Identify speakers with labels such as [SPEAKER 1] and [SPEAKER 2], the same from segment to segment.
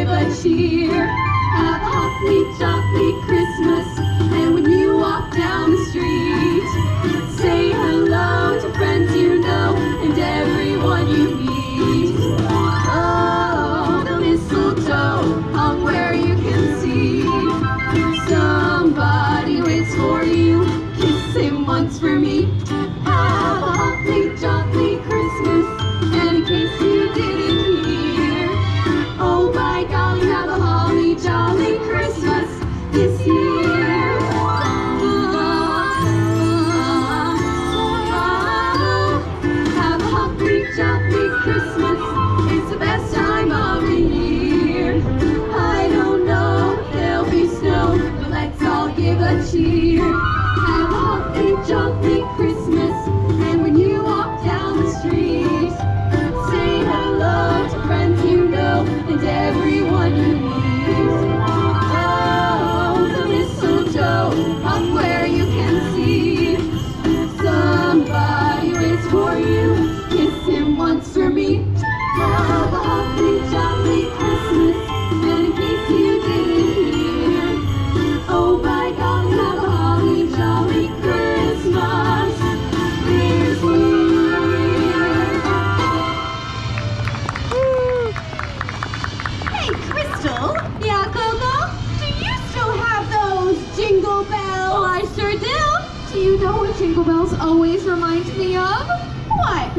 [SPEAKER 1] give a cheer. Have a holly jolly Christmas, and when you walk down the street, say hello to friends you know and everyone you meet. Oh, the mistletoe hung where you can see. Somebody waits for you, kiss him once for me. Have a holly jolly Christmas, and in case you didn't hear, oh by golly, have a holly jolly Christmas this year. Have a holly jolly Christmas, it's the best time of the year. I don't know if there'll be snow, but let's all give a cheer. Have a holly jolly Christmas, and when you walk down the street, say hello to friends you know and everyone you meet. Oh, the mistletoe up where you can see. Somebody waits for you, kiss him once for me. Have a holly jolly Christmas, and in case you didn't hear, oh by golly, have a holly jolly Christmas this year. Hey, Crystal. Yeah, Coco? Do you still have those jingle bells? Oh, I sure do. Do you know what jingle bells always remind me of? What?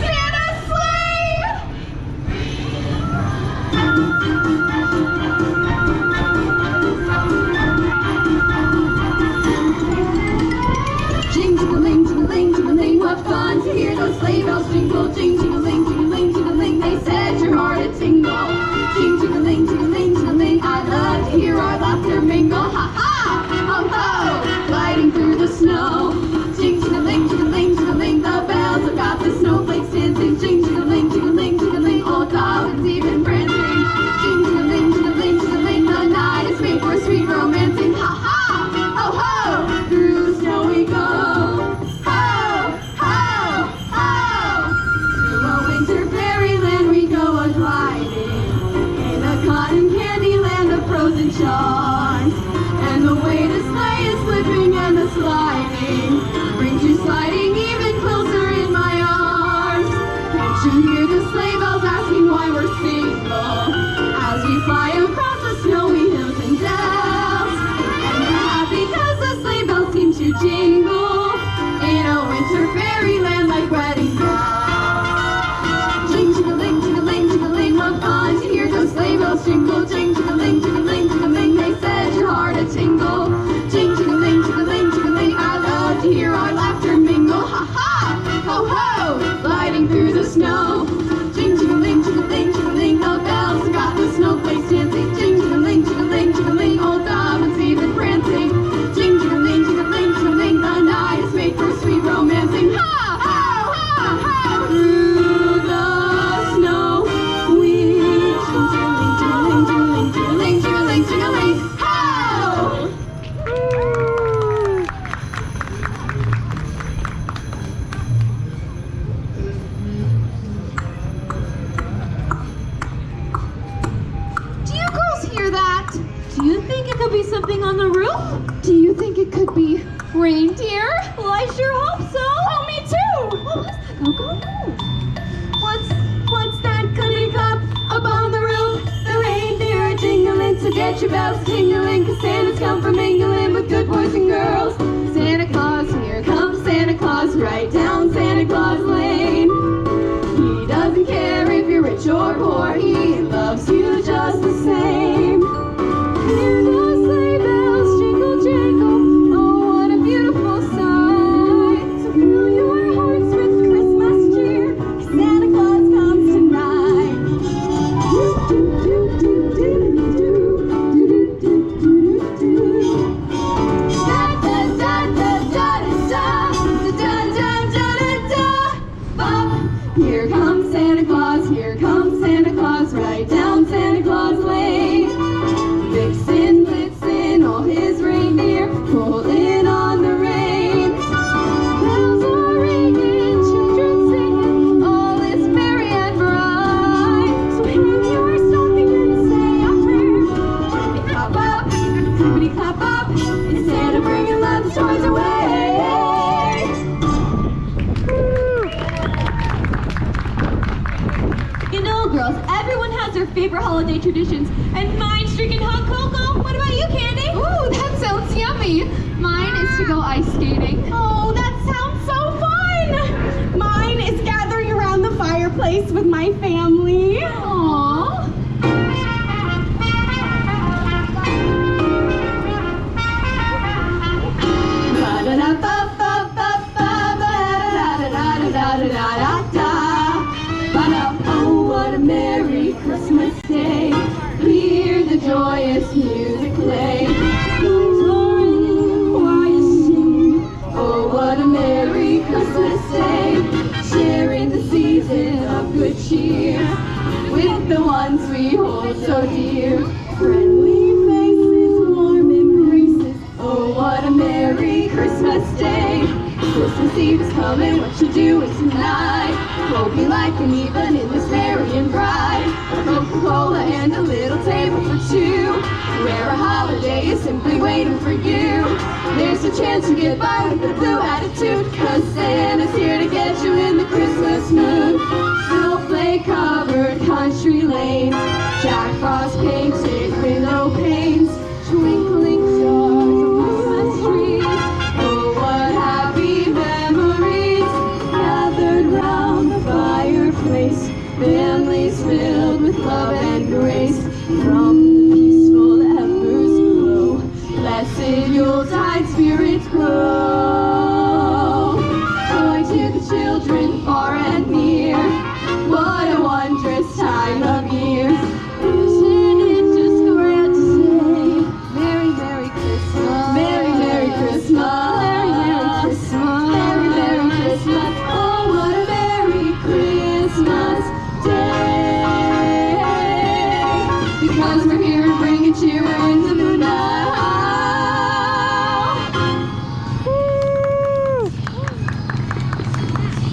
[SPEAKER 1] Santa's sleigh! Jing-jing-a-ling, jing-a-ling, jing-a-ling, what fun to hear those sleigh bells jingle. Jing-jing-a-ling, jing-a-ling, jing-a-ling, they set your heart a tingle. Jing-jing-a-ling, jing-a-ling, jing-a-ling, I love to hear our laughter mingle. Ha-ha! Ho-ho! Gliding through the snow. Jing-jing-a-ling, jing-a-ling, jing-a-ling, the bells have got the snowflakes dancing. Jing-jing-a-ling, jing-a-ling, jing-a-ling, old goblins even prancing. Jing-jing-a-ling, jing-a-ling, jing-a-ling, the night is made for sweet romancing. Ha-ha! Ho-ho! Through the snow we go. Ho! Ho! Ho! Through a winter fairyland we go a-gliding, in a cotton candy land of frozen charms. And the way the sleigh is slipping and the sliding brings you sliding even closer in my arms. Can't you hear the sleigh bells asking why we're single, as we fly across the snowy hills and dales? And we're happy cause the sleigh bells seem to jingle in a winter fairyland like wedding bells. Jing-jing-a-ling, jing-a-ling, jing-a-ling, what fun to hear those sleigh bells jingle. Jing-jing-a-ling, jing-a-ling, jing-a-ling, they set your heart a tingle. Jing-jing-a-ling, jing-a-ling, jing-a-ling, I love to hear our laughter mingle. Ha-ha! Ho-ho! Gliding through the snow. Jing-jing-a-ling, jing-a-ling, jing-a-ling, the bells have got the snowflakes dancing. Jing-jing-a-ling, jing-a-ling, jing-a-ling, old goblins even prancing. Jing-jing-a-ling, jing-a-ling, jing-a-ling, the night is made for sweet romancing. Ha! Ho! Ha! Ho! Through the snow we jing-jing-a-ling, jing-a-ling, jing-a-ling, jing-a-ling, jing-a-ling, jing-a-ling, ho! Do you girls hear that? Do you think it could be something on the roof? Do you think it could be reindeer? Well, I sure hope so. Oh, me too. What was that, Coco? What's that coming up on the roof? The reindeer are jingling, so get your bells tingling, cause Santa's come from England with good boys and girls. Santa Claus, here comes Santa Claus, right down Santa Claus Lane. He doesn't care if you're rich or poor, he loves you just the same. Hear the sleigh bells jingle, jingle, oh what a beautiful sight. So fill your hearts with Christmas cheer, cause Santa Claus comes tonight. Da da da da da da da da da da da da. Here comes Santa Claus, right down Santa Claus Lane.
[SPEAKER 2] traditions. And mine's drinking hot cocoa. What about you, Candy?
[SPEAKER 1] Ooh, that sounds yummy. Mine is to go ice skating.
[SPEAKER 3] Oh, that sounds so fun! Mine is gathering around the fireplace with my family.
[SPEAKER 1] Aww. Oh, what a merry Christmas day. Hear the joyous music play. Oh, what a merry Christmas day. Sharing the season of good cheer with the ones we hold so dear. Friendly faces, warm embraces. Oh, what a merry Christmas day. Christmas Eve is coming, what you doing tonight? Hold me like an even in this merry and bright. A Coca-Cola and a little table for two, where a holiday is simply waiting for you. There's a chance to get by with a blue attitude, 'cause Santa's here to get you in the Christmas mood. Snowflake covered country lanes, Jack Frost painted window panes, twinkling stars on Christmas trees. Oh, what happy memories gathered round the fireplace. Families filled with love and grace from the peaceful embers glow. Blessed Yuletide spirits grow. Joy to the children far and near. What a wondrous time of year. Isn't it just grand to say Merry, Merry Christmas. Merry, Merry Christmas. Merry, Merry Christmas. Merry, Merry Christmas. Oh, what a Merry Christmas day. Because we're here and bringing cheer, we're in the mood now.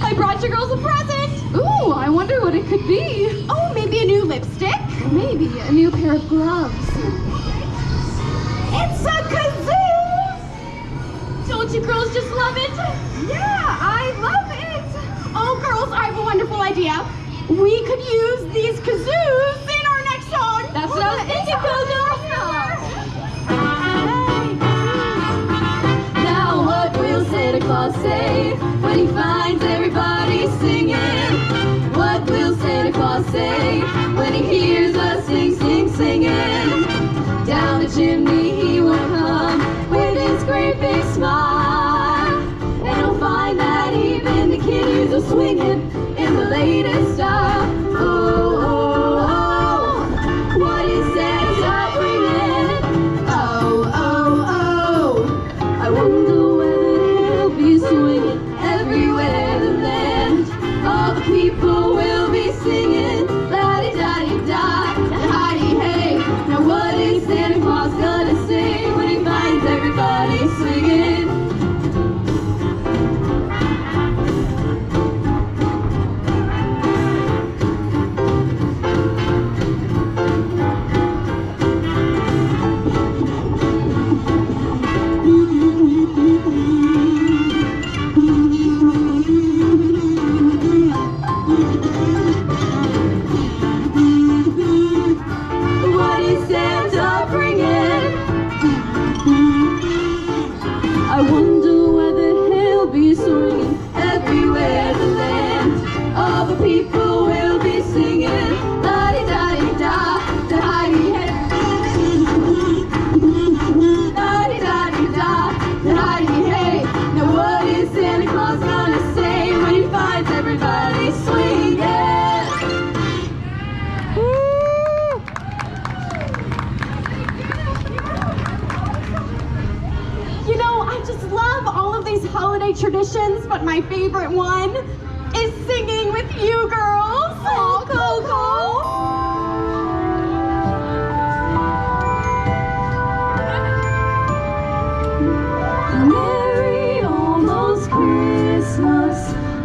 [SPEAKER 3] I brought you girls a present.
[SPEAKER 1] Ooh, I wonder what it could be.
[SPEAKER 3] Oh, maybe a new lipstick?
[SPEAKER 1] Or maybe a new pair of gloves.
[SPEAKER 3] It's a kazoo!
[SPEAKER 2] Don't you girls just love it?
[SPEAKER 3] Yeah, I love it. Oh, girls, I have a wonderful idea. We could use these kazoos in our next song.
[SPEAKER 1] That's what I was thinking, Now what will Santa Claus say when he finds everybody singing? What will Santa Claus say when he hears us sing, sing, singing? Down the chimney he will come with his great big smile, and he'll find that even the kiddies are swinging in the latest style. Oh, oh, oh, what is Santa bringing? Oh, oh, oh, I wonder whether he'll be swinging everywhere the land. All the people will be singing la-di-da-di-da, da-hi-di-hey. Now what is Santa Claus gonna say when he finds everybody swinging? What is Santa bringing? I wonder whether he'll be swinging everywhere the land. All the people will be singing la-di-da-di-da, da-hi-di-hey. La-di-da-di-da, da-hi-di-hey. Now what is Santa Claus gonna say when he finds everybody swinging?
[SPEAKER 3] You know, I just love all of these holiday traditions, but my favorite one is singing with you girls. Oh, Coco.
[SPEAKER 1] Merry almost Christmas,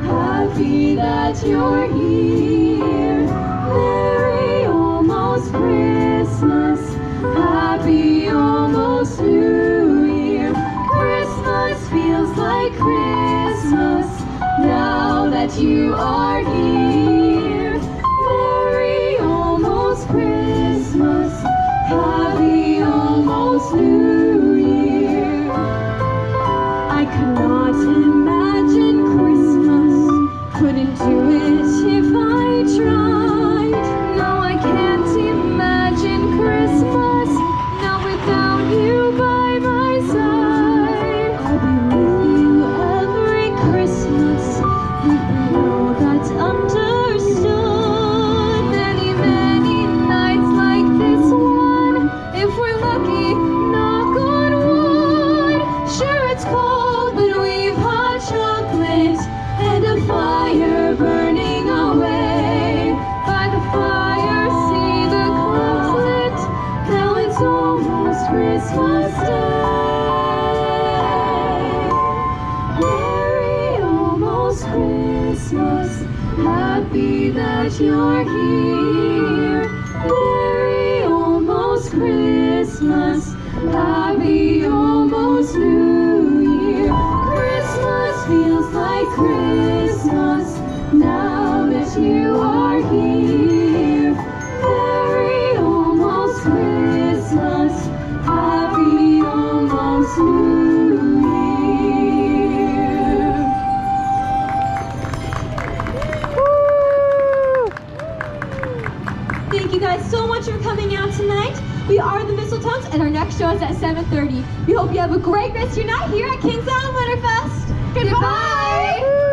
[SPEAKER 1] happy that you're here. Merry almost Christmas, happy almost New Year. Christmas feels like Christmas now that you are here. Merry almost Christmas. Christmas Day. Merry almost Christmas, happy that you're here. Merry almost Christmas, happy almost New Year. Christmas feels like Christmas now that you are here. Merry almost Christmas, happy almost New Year.
[SPEAKER 2] Thank you guys so much for coming out tonight. We are the Mistletones, and our next show is at 7:30. We hope you have a great rest of your night here at Tinsel Town WinterFest. Goodbye.